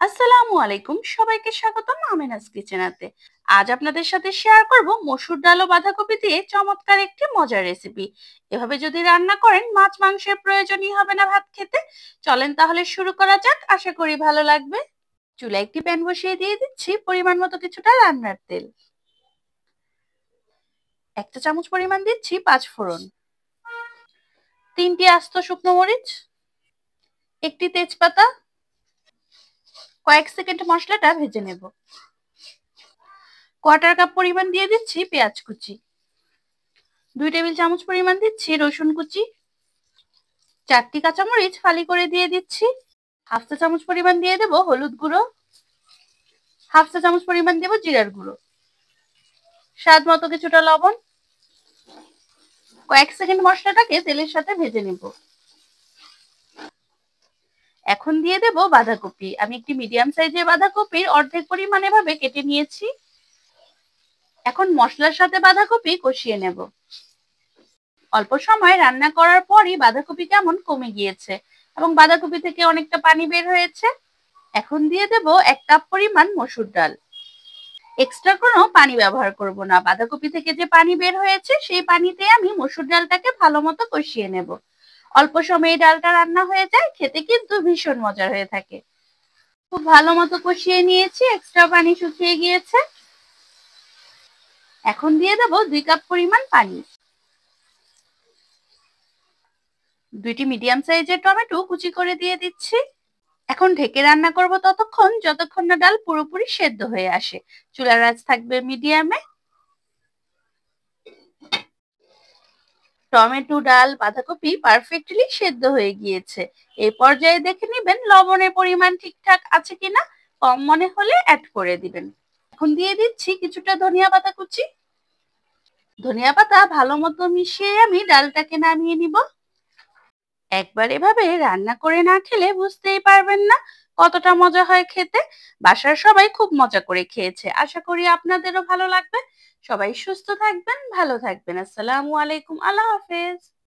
আসসালামু আলাইকুম, সবাইকে স্বাগতম আমেনাস কিচেনাতে। আজ আপনাদের সাথে শেয়ার করব মসুর ডাল ও বাঁধাকপি দিয়ে চমৎকার একটি মজার রেসিপি। এভাবে যদি রান্না করেন মাছ মাংসের প্রয়োজনই হবে না ভাত খেতে। চলেন তাহলে শুরু করা যাক, আশা করি ভালো লাগবে। চুলায় একটি প্যান বসিয়ে দিয়ে দিচ্ছি পরিমাণ মতো কিছুটা রান্নার তেল। 1 চা চামচ পরিমাণ দিচ্ছি পাঁচ ফোড়ন, 3টি আস্ত শুকনো মরিচ, একটি তেজপাতা। কয়েক সেকেন্ড মশলাটা ভেজে নেব। কোয়ার্টার কাপ পরিমাণ দিয়ে দিচ্ছি পেঁয়াজ কুচি, 2 টেবিল চামচ পরিমাণ দিচ্ছি রসুন কুচি, 4টি কাঁচামরিচ ফালি করে দিয়ে দিচ্ছি। হাফ চা চামচ পরিমাণ দিয়ে দেব হলুদ গুঁড়ো, হাফ চা চামচ পরিমাণ দেব জিরার গুঁড়ো, স্বাদ মতো কিছুটা লবণ। কয়েক সেকেন্ড মশলাটাকে তেলের সাথে ভেজে নেব। এখন দিয়ে দেব বাঁধাকপি। আমি একটি মিডিয়াম সাইজের বাঁধাকপির অর্ধেক পরিমাণ এভাবে কেটে নিয়েছি। এখন মশলার সাথে বাঁধাকপি কষিয়ে নেব। অল্প সময় রান্না করার পরই বাঁধাকপি কেমন কমে গিয়েছে এবং বাঁধাকপি থেকে অনেকটা পানি বের হয়েছে। এখন দিয়ে দেব 1 কাপ পরিমাণ মসুর ডাল। এক্সট্রা কোনো পানি ব্যবহার করব না। বাঁধাকপি থেকে যে পানি বের হয়েছে সেই পানিতে আমি মসুর ডালটাকে ভালো মতো কষিয়ে নেব। অল্প সময়ে ডালটা রান্না হয়ে যায়, খেতে কিন্তু ভীষণ মজার হয়ে থাকে। খুব ভালো মতো কষিয়ে নিয়েছি, এক্সট্রা পানি শুকিয়ে গিয়েছে। এখন দিয়ে দেব 2 কাপ পরিমাণ পানি। 2টি মিডিয়াম সাইজের টমেটো কুচি করে দিয়ে দিচ্ছি। এখন ঢেকে রান্না করব ততক্ষণ যতক্ষণ না ডাল পুরোপুরি সেদ্ধ হয়ে আসে। চুলার আঁচ থাকবে মিডিয়ামে। টমেটো, ডাল, বাঁধাকপি পারফেক্টলি সেদ্ধ হয়ে গিয়েছে। এই পর্যায়ে দেখে নেবেন লবণের পরিমাণ ঠিকঠাক আছে কিনা। কম মনে হলে অ্যাড করে দিবেন। এখন দিয়ে দিচ্ছি কিছুটা ধনিয়া পাতা কুচি। ধনিয়া পাতা ভালো মতো মিশিয়ে আমি ডালটাকে নামিয়ে নিব। একবার এভাবে রান্না করে না খেলে বুঝতেই পারবেন না কতটা মজা হয় খেতে। বাসার সবাই খুব মজা করে খেয়েছে, আশা করি আপনাদেরও ভালো লাগবে। সবাই সুস্থ থাকবেন, ভালো থাকবেন। আসসালামু আলাইকুম, আল্লাহ হাফেজ।